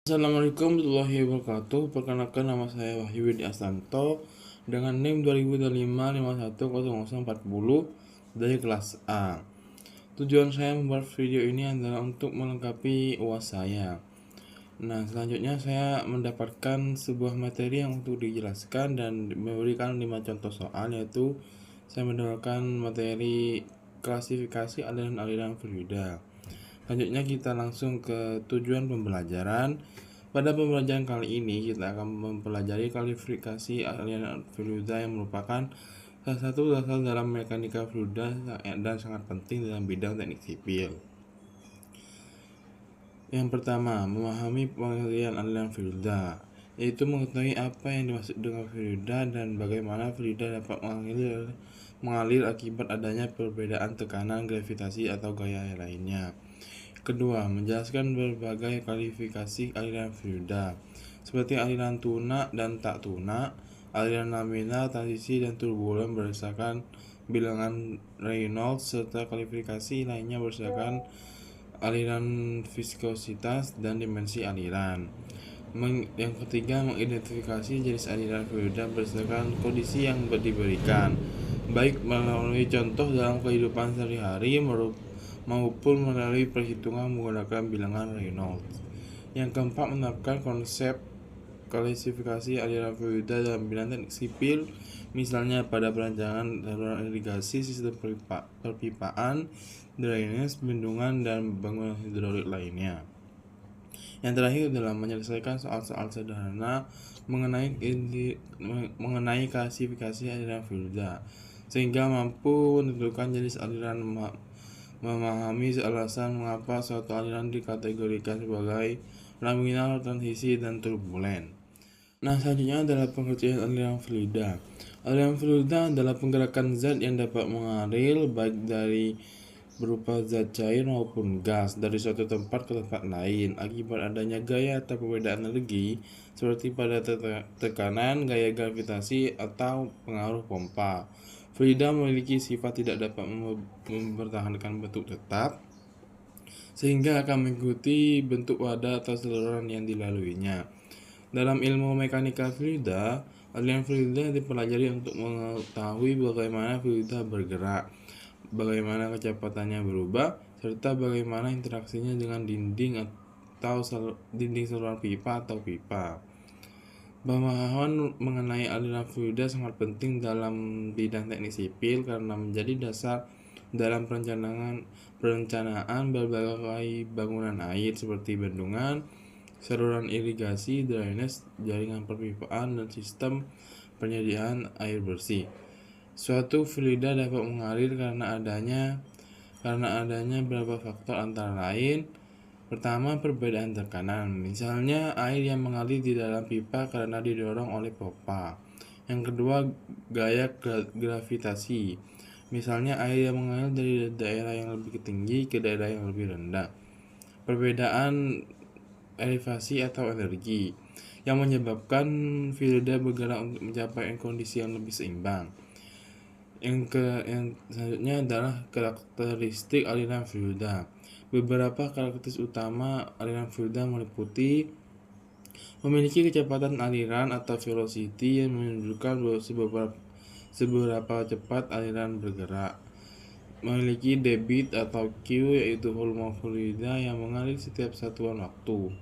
Assalamualaikum warahmatullahi wabarakatuh. Perkenalkan, nama saya Wahyu Widi Astanto dengan NIM 2025510040 dari kelas A. Tujuan saya membuat video ini adalah untuk melengkapi UAS saya. Nah, selanjutnya saya mendapatkan sebuah materi yang untuk dijelaskan dan memberikan 5 contoh soal, yaitu saya mendapatkan materi klasifikasi aliran-aliran fluida. Selanjutnya kita langsung ke tujuan pembelajaran. Pada pembelajaran kali ini kita akan mempelajari klasifikasi aliran fluida yang merupakan salah satu dasar dalam mekanika fluida dan sangat penting dalam bidang teknik sipil. Yang pertama, memahami pengertian aliran fluida, yaitu mengetahui apa yang dimaksud dengan fluida dan bagaimana fluida dapat mengalir akibat adanya perbedaan tekanan, gravitasi, atau gaya lainnya. Kedua, menjelaskan berbagai kualifikasi aliran fluida, seperti aliran tunak dan tak tunak, aliran laminar, transisi, dan turbulen berdasarkan bilangan Reynolds, serta kualifikasi lainnya berdasarkan aliran, viskositas, dan dimensi aliran. Yang ketiga, mengidentifikasi jenis aliran fluida berdasarkan kondisi yang diberikan, baik melalui contoh dalam kehidupan sehari-hari maupun melalui perhitungan menggunakan bilangan Reynolds. Yang keempat, menerapkan konsep klasifikasi aliran fluida dalam bidang teknik sipil, misalnya pada perancangan saluran irigasi, sistem perpipaan, drainase, bendungan, dan bangunan hidrolik lainnya. Yang terakhir adalah menyelesaikan soal-soal sederhana mengenai klasifikasi aliran fluida, sehingga mampu menentukan jenis aliran, memahami alasan mengapa suatu aliran dikategorikan sebagai laminar, transisi, dan turbulen. Nah, selanjutnya adalah pengertian aliran fluida. Aliran fluida adalah penggerakan zat yang dapat mengalir baik dari berupa zat cair maupun gas dari suatu tempat ke tempat lain akibat adanya gaya atau perbedaan energi, seperti pada tekanan, gaya gravitasi, atau pengaruh pompa. Fluida memiliki sifat tidak dapat mempertahankan bentuk tetap, sehingga akan mengikuti bentuk wadah atau saluran yang dilaluinya. Dalam ilmu mekanika fluida, aliran fluida dipelajari untuk mengetahui bagaimana fluida bergerak, bagaimana kecepatannya berubah, serta bagaimana interaksinya dengan dinding saluran pipa atau pipa. Pemahaman mengenai aliran fluida sangat penting dalam bidang teknik sipil karena menjadi dasar dalam perencanaan berbagai bangunan air seperti bendungan, saluran irigasi, drainase, jaringan perpipaan, dan sistem penyediaan air bersih. Suatu fluida dapat mengalir karena adanya beberapa faktor, antara lain: pertama, perbedaan tekanan, misalnya air yang mengalir di dalam pipa karena didorong oleh pompa. Yang kedua, gaya gravitasi, misalnya air yang mengalir dari daerah yang lebih tinggi ke daerah yang lebih rendah. Perbedaan elevasi atau energi, yang menyebabkan fluida bergerak untuk mencapai kondisi yang lebih seimbang. Yang selanjutnya adalah karakteristik aliran fluida. Beberapa karakteristik utama aliran fluida meliputi: memiliki kecepatan aliran atau velocity yang menunjukkan seberapa cepat aliran bergerak, memiliki debit atau Q, yaitu volume fluida yang mengalir setiap satuan waktu,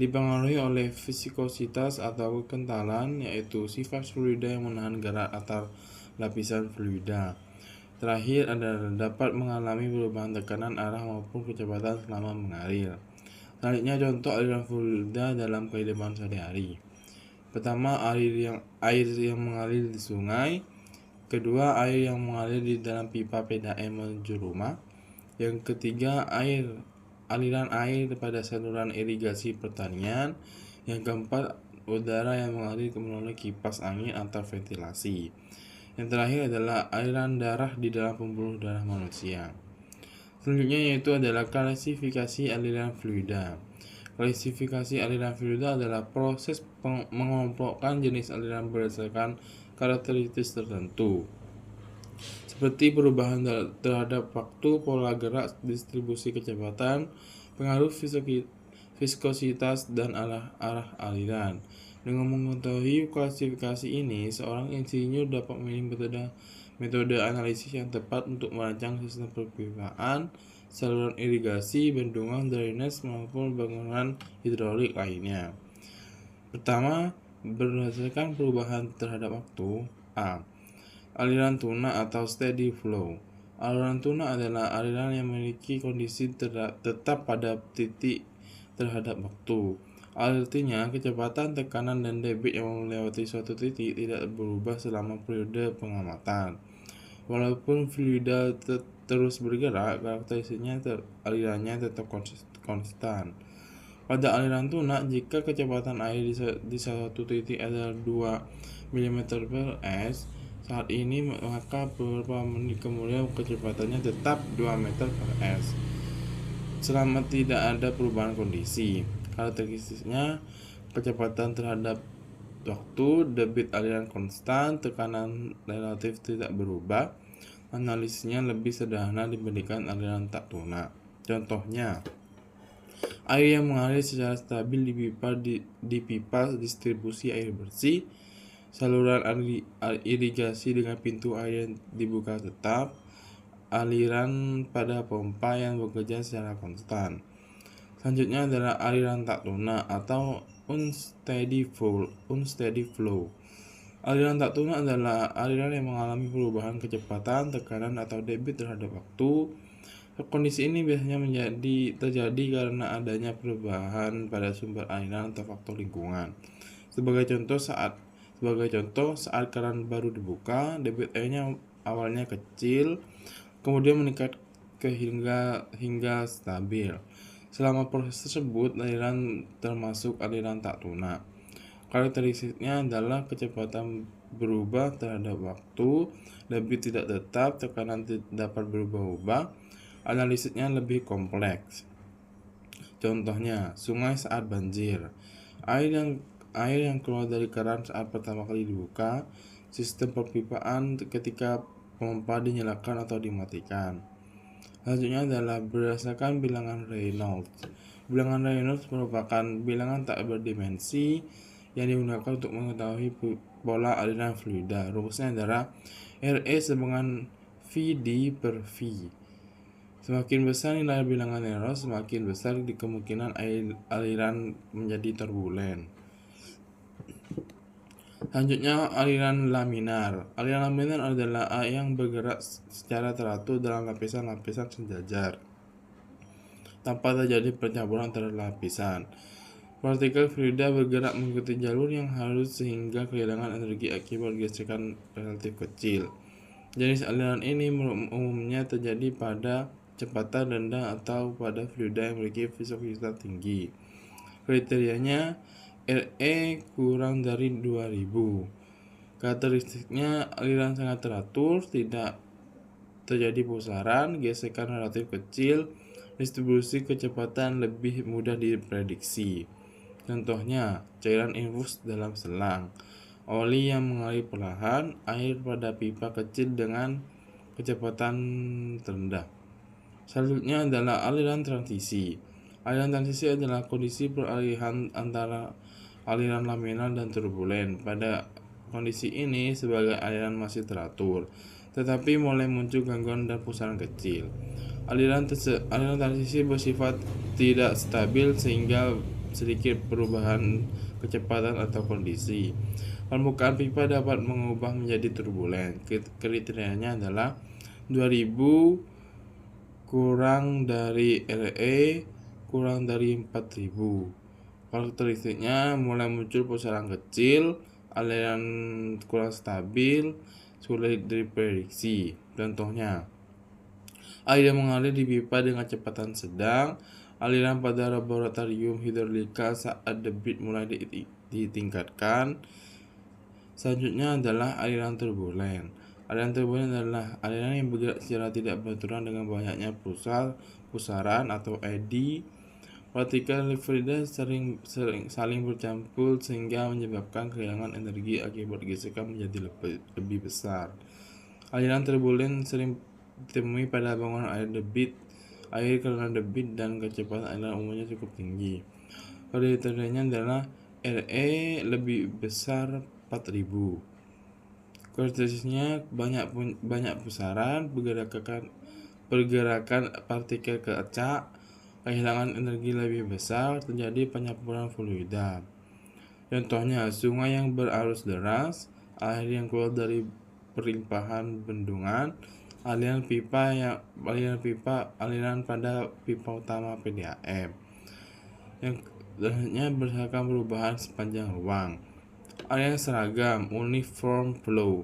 dipengaruhi oleh viskositas atau kekentalan, yaitu sifat fluida yang menahan gerak antar lapisan fluida. Terakhir adalah dapat mengalami perubahan tekanan, arah, maupun kecepatan selama mengalir. Selanjutnya, contoh aliran fluida dalam kehidupan sehari-hari. Pertama, air yang mengalir di sungai. Kedua, air yang mengalir di dalam pipa PDAM menuju rumah. Yang ketiga, aliran air pada saluran irigasi pertanian. Yang keempat, udara yang mengalir melalui kipas angin atau ventilasi. Yang terakhir adalah aliran darah di dalam pembuluh darah manusia. Selanjutnya yaitu adalah klasifikasi aliran fluida. Klasifikasi aliran fluida adalah proses mengelompokkan jenis aliran berdasarkan karakteristik tertentu, seperti perubahan terhadap waktu, pola gerak, distribusi kecepatan, pengaruh viskositas, dan arah aliran. Dengan mengetahui klasifikasi ini, seorang insinyur dapat memilih metode analisis yang tepat untuk merancang sistem perpipaan, saluran irigasi, bendungan, drainase, maupun bangunan hidrolik lainnya. Pertama, berdasarkan perubahan terhadap waktu. A. Aliran tuna atau steady flow. Aliran tuna adalah aliran yang memiliki kondisi tetap pada titik terhadap waktu. Artinya, kecepatan, tekanan, dan debit yang melewati suatu titik tidak berubah selama periode pengamatan. Walaupun fluida terus bergerak, karakteristiknya alirannya tetap konstan. Pada aliran tuna, jika kecepatan air di satu titik adalah 2 mm per s, saat ini maka beberapa menit kemudian kecepatannya tetap 2 meter per s selama tidak ada perubahan kondisi. Karakteristiknya kecepatan terhadap waktu, debit aliran konstan, tekanan relatif tidak berubah. Analisisnya lebih sederhana dibandingkan aliran tak tuna. Contohnya, air yang mengalir secara stabil di pipa distribusi air bersih, saluran irigasi dengan pintu air yang dibuka tetap, aliran pada pompa yang bekerja secara konstan. Selanjutnya adalah aliran tak tuna atau unsteady flow. Aliran tak tuna adalah aliran yang mengalami perubahan kecepatan, tekanan, atau debit terhadap waktu. Kondisi ini biasanya terjadi karena adanya perubahan pada sumber aliran atau faktor lingkungan. Sebagai contoh, saat keran baru dibuka, debit airnya awalnya kecil, kemudian meningkat hingga stabil. Selama proses tersebut, aliran termasuk aliran tak tuna. Karakteristiknya adalah kecepatan berubah terhadap waktu, debit tidak tetap, tekanan dapat berubah-ubah. Analisisnya lebih kompleks. Contohnya, sungai saat banjir. Air yang keluar dari keran saat pertama kali dibuka, sistem perpipaan ketika pompa dinyalakan atau dimatikan. Selanjutnya adalah berdasarkan bilangan Reynolds. Bilangan Reynolds merupakan bilangan tak berdimensi yang digunakan untuk mengetahui pola aliran fluida. Rumusnya adalah RE sama VD per V. Semakin besar nilai bilangan Reynolds, semakin besar kemungkinan aliran menjadi turbulen. Selanjutnya, aliran laminar. Aliran laminar adalah air yang bergerak secara teratur dalam lapisan-lapisan sejajar tanpa terjadi percampuran antar lapisan. Partikel fluida bergerak mengikuti jalur yang halus sehingga kehilangan energi akibat gesekan relatif kecil. Jenis aliran ini umumnya terjadi pada kecepatan rendah atau pada fluida yang memiliki viskositas tinggi. Kriterianya RE kurang dari 2000. Karakteristiknya aliran sangat teratur, tidak terjadi pusaran, gesekan relatif kecil, distribusi kecepatan lebih mudah diprediksi. Contohnya, cairan infus dalam selang, oli yang mengalir perlahan, air pada pipa kecil dengan kecepatan rendah. Selanjutnya adalah aliran transisi. Aliran transisi adalah kondisi peralihan antara aliran laminar dan turbulen. Pada kondisi ini, sebagai aliran masih teratur, tetapi mulai muncul gangguan dan pusaran kecil. Aliran transisi bersifat tidak stabil sehingga sedikit perubahan kecepatan atau kondisi. Permukaan pipa dapat mengubah menjadi turbulen. Kriterianya adalah 2000 kurang dari RE kurang dari 4000. Karakteristiknya mulai muncul pusaran kecil, aliran kurang stabil, sulit diprediksi. Contohnya, air yang mengalir di pipa dengan kecepatan sedang, aliran pada laboratorium hidrolika saat debit mulai ditingkatkan. Selanjutnya adalah aliran turbulen. Aliran turbulen adalah aliran yang bergerak secara tidak beraturan dengan banyaknya pusaran atau eddy. Partikel fluida sering saling bercampur sehingga menyebabkan kehilangan energi akibat gesekan menjadi lebih besar. Aliran turbulen sering ditemui pada bangunan air karena debit dan kecepatan aliran umumnya cukup tinggi. Kriterianya adalah RE lebih besar 4000. Karakteristiknya banyak pusaran, pergerakan partikel ke acak, kehilangan energi lebih besar, terjadi penyemprotan fluida. Contohnya, sungai yang berarus deras, air yang keluar dari perlimpahan bendungan, aliran pada pipa utama PDAM. Yang selanjutnya berdasarkan perubahan sepanjang ruang. Aliran seragam, uniform flow.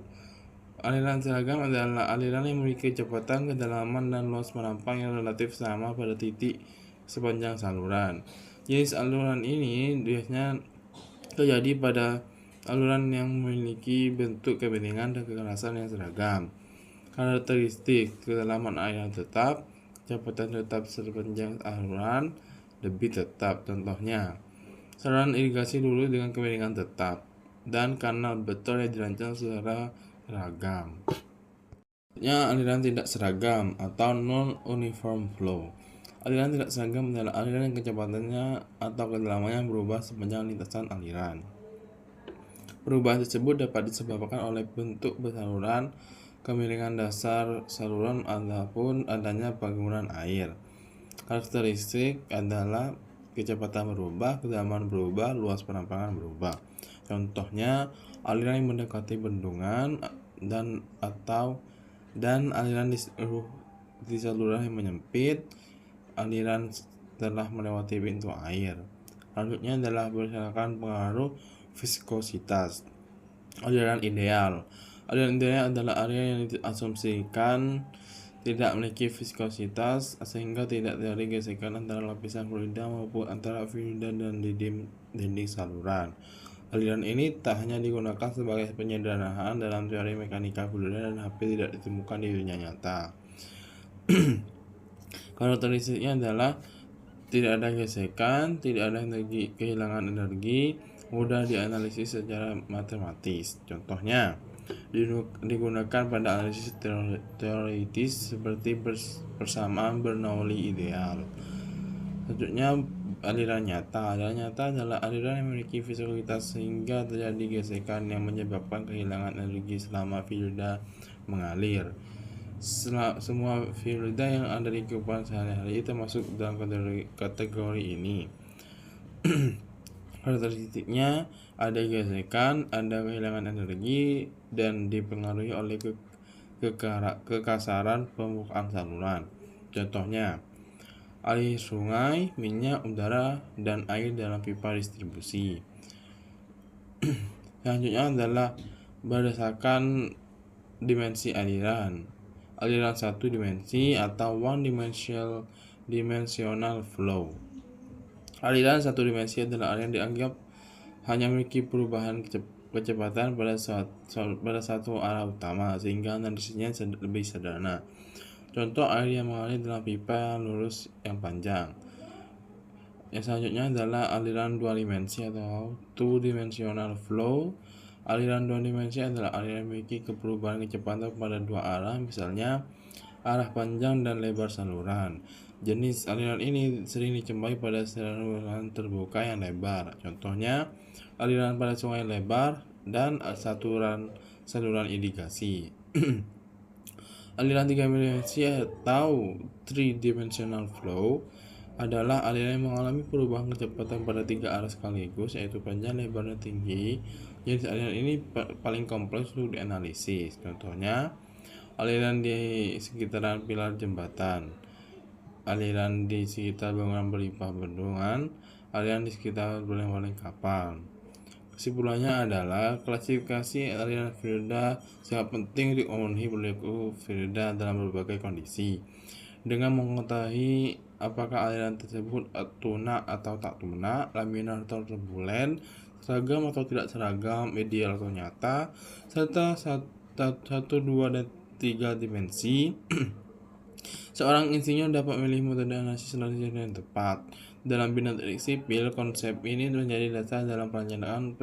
Aliran seragam adalah aliran yang memiliki kecepatan, kedalaman, dan luas menampang yang relatif sama pada titik sepanjang saluran. Jenis aliran ini biasanya terjadi pada aliran yang memiliki bentuk kebeningan dan kekerasan yang seragam. Karakteristik: kedalaman air yang tetap, kecepatan tetap sepanjang aliran, debit tetap. Contohnya, saluran irigasi lurus dengan kebeningan tetap, dan kanal beton yang dirancang secara seragam. Aliran tidak seragam atau non-uniform flow. Aliran tidak seragam adalah aliran yang kecepatannya atau kedalamannya berubah sepanjang lintasan aliran. Perubahan tersebut dapat disebabkan oleh bentuk saluran, kemiringan dasar saluran, ataupun adanya pengurangan air. Karakteristik adalah kecepatan berubah, kedalaman berubah, luas penampangan berubah. Contohnya, aliran yang mendekati bendungan dan aliran di saluran yang menyempit, aliran setelah melewati pintu air. Selanjutnya adalah berdasarkan pengaruh viskositas. Aliran ideal. Aliran ideal adalah aliran yang diasumsikan tidak memiliki viskositas sehingga tidak terjadi gesekan antara lapisan fluida maupun antara fluida dan dinding saluran. Aliran ini tak hanya digunakan sebagai penyederhanaan dalam teori mekanika fluida dan hampir tidak ditemukan di dunia nyata. Karakteristiknya adalah tidak ada gesekan, tidak ada kehilangan energi, mudah dianalisis secara matematis. Contohnya, digunakan pada analisis teoritis seperti persamaan Bernoulli ideal. Selanjutnya, aliran nyata. Aliran nyata adalah aliran yang memiliki viskositas sehingga terjadi gesekan yang menyebabkan kehilangan energi selama fluida mengalir. Semua fluida yang ada di kehidupan sehari-hari termasuk dalam kategori ini. Karakteristiknya ada gesekan, ada kehilangan energi, dan dipengaruhi oleh kekasaran permukaan saluran. Contohnya, air sungai, minyak, udara, dan air dalam pipa distribusi. Selanjutnya adalah berdasarkan dimensi aliran. Aliran satu dimensi atau one dimensional flow. Aliran satu dimensi adalah aliran yang dianggap hanya memiliki perubahan kecepatan pada satu arah utama, sehingga analisisnya lebih sederhana. Contoh air yang mengalir dalam pipa lurus yang panjang. Yang selanjutnya adalah aliran dua dimensi atau two-dimensional flow. Aliran dua dimensi adalah aliran yang memiliki perubahan kecepatan pada dua arah, misalnya arah panjang dan lebar saluran. Jenis aliran ini sering dijumpai pada saluran terbuka yang lebar. Contohnya, aliran pada sungai lebar dan saluran irigasi. Aliran tiga dimensi atau three-dimensional flow adalah aliran yang mengalami perubahan kecepatan pada tiga arah sekaligus, yaitu panjang, lebar, dan tinggi. Jenis aliran ini paling kompleks untuk dianalisis. Contohnya, aliran di sekitaran pilar jembatan, aliran di sekitar bangunan berlimpah bendungan, aliran di sekitar baling-baling kapal. Kesimpulannya adalah klasifikasi aliran fluida sangat penting untuk memenuhi perilaku fluida dalam berbagai kondisi. Dengan mengetahui apakah aliran tersebut tunak atau tak tunak, laminar atau turbulen, seragam atau tidak seragam, ideal atau nyata, serta 1, 2, dan 3 dimensi, seorang insinyur dapat memilih metode analisis yang tepat. Dalam bidang teknik sipil, konsep ini menjadi dasar dalam perencanaan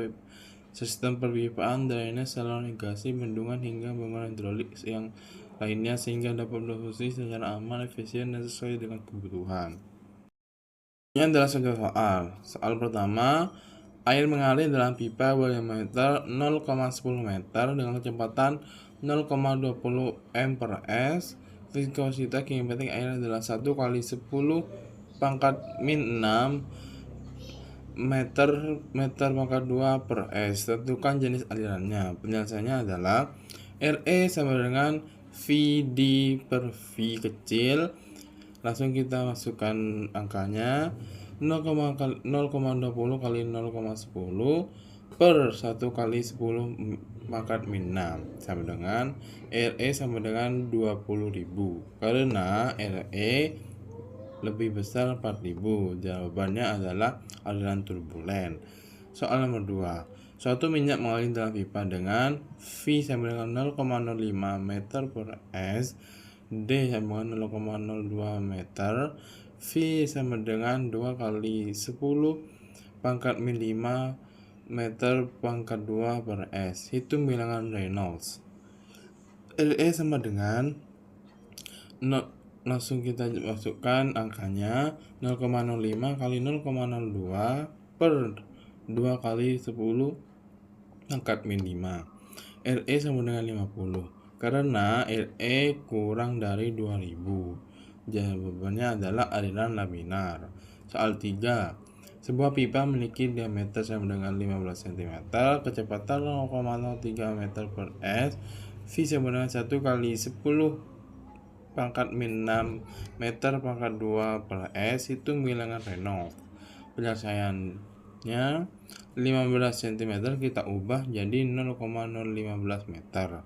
sistem perpipaan, drainase, saluran irigasi, bendungan, hingga bangunan hidrolik yang lainnya, sehingga dapat berfungsi secara aman, efisien, dan sesuai dengan kebutuhan. Ini adalah contoh soal. Soal pertama, air mengalir dalam pipa berdiameter 0,10 meter dengan kecepatan 0,20 m per s. Viskositas kinematik air adalah 1 kali 10 pangkat min 6 meter pangkat 2 per s. Tentukan jenis alirannya. Penjelasannya adalah RE sama dengan VD per V kecil. Langsung kita masukkan angkanya 0,20 kali 0,10 per 1 kali 10 pangkat min 6 sama dengan RE sama dengan 20.000. Karena RE lebih besar 4.000, jawabannya adalah aliran turbulen. Soal nomor 2. Suatu minyak mengalir dalam pipa dengan V sama dengan 0,05 meter per s, D sama dengan 0,02 meter, V sama dengan 2 kali 10 pangkat min 5 meter pangkat 2 per s. Hitung bilangan Reynolds. RE sama dengan langsung kita masukkan angkanya 0,05 kali 0,02 per 2 kali 10 pangkat min 5. RE sama dengan 50. Karena RE kurang dari 2000. Jawabannya adalah aliran laminar. Soal 3. Sebuah pipa memiliki diameter sama dengan 15 cm, kecepatan 0,03 meter per s, V sama dengan 1 kali 10 pangkat min 6 meter pangkat 2 per s. Hitung bilangan Reynolds. Penyelesaiannya 15 cm kita ubah jadi 0,015 meter.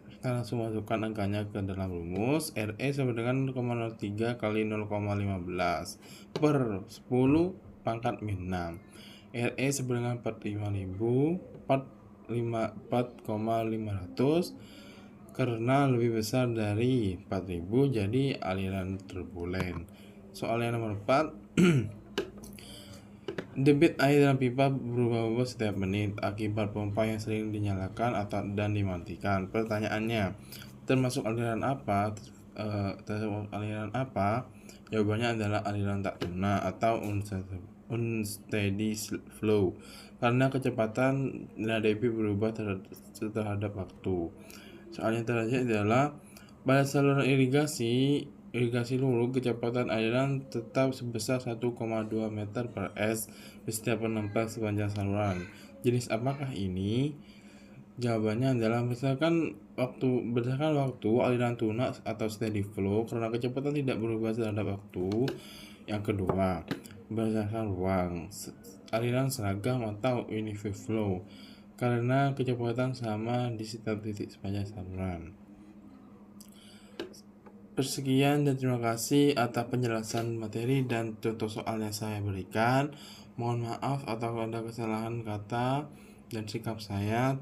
Kita langsung masukkan angkanya ke dalam rumus. RE sama dengan 0,03 kali 0,15 per 10 pangkat min 6. RE sama dengan 4,500 karena lebih besar dari 4.000, jadi aliran turbulen. Soal yang nomor 4. Debit air dalam pipa berubah-ubah setiap menit akibat pompa yang sering dinyalakan dan dimatikan. Pertanyaannya, termasuk aliran apa? Jawabannya adalah aliran tak tuna atau unsteady flow, karena kecepatan debit berubah terhadap waktu. Soal yang terakhir adalah pada saluran irigasi luruh, kecepatan aliran tetap sebesar 1,2 meter per s di setiap penempel sepanjang saluran. Jenis apakah ini? Jawabannya adalah berdasarkan waktu aliran tuna atau steady flow karena kecepatan tidak berubah terhadap waktu. Yang kedua, berdasarkan ruang, aliran seragam atau uniform flow karena kecepatan sama di setiap titik sepanjang saluran. Sekian dan terima kasih atas penjelasan materi dan contoh soal yang saya berikan. Mohon maaf atau ada kesalahan kata dan sikap saya.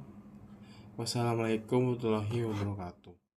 Wassalamualaikum warahmatullahi wabarakatuh.